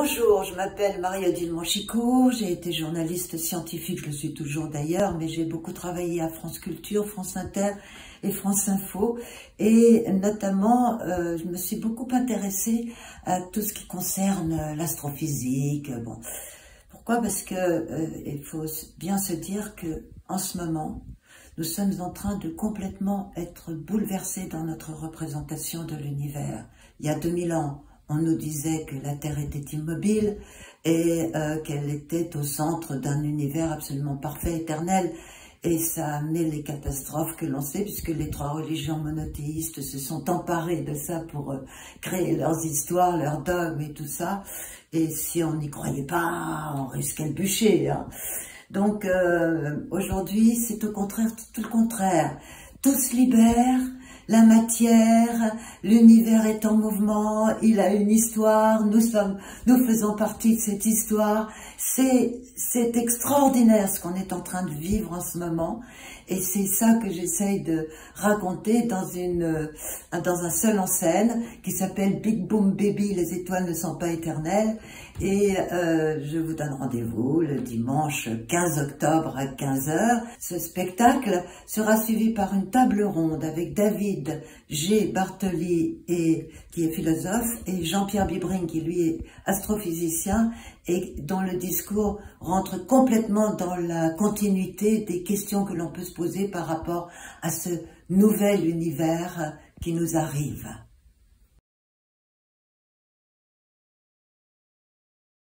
Bonjour, je m'appelle Marie-Odile Monchicourt, j'ai été journaliste scientifique, je le suis toujours d'ailleurs, mais j'ai beaucoup travaillé à France Culture, France Inter et France Info, et notamment je me suis beaucoup intéressée à tout ce qui concerne l'astrophysique. Bon, pourquoi? Parce que il faut bien se dire que en ce moment, nous sommes en train de complètement être bouleversés dans notre représentation de l'univers. Il y a 2000 ans, on nous disait que la Terre était immobile et qu'elle était au centre d'un univers absolument parfait, éternel. Et ça a amené les catastrophes que l'on sait, puisque les trois religions monothéistes se sont emparées de ça pour créer leurs histoires, leurs dogmes et tout ça. Et si on n'y croyait pas, on risquait le bûcher, hein. Donc aujourd'hui, c'est au contraire, tout le contraire. Tout se libère, la matière, l'univers est en mouvement, il a une histoire, nous faisons partie de cette histoire. C'est extraordinaire ce qu'on est en train de vivre en ce moment. Et c'est ça que j'essaye de raconter dans un seul en scène qui s'appelle Big Boom Baby, les étoiles ne sont pas éternelles. Et je vous donne rendez-vous le dimanche 15 octobre à 15 h. Ce spectacle sera suivi par une table ronde avec David G. Bartoli, qui est philosophe, et Jean-Pierre Bibring, qui lui est astrophysicien, et dont le discours rentre complètement dans la continuité des questions que l'on peut se poser par rapport à ce nouvel univers qui nous arrive.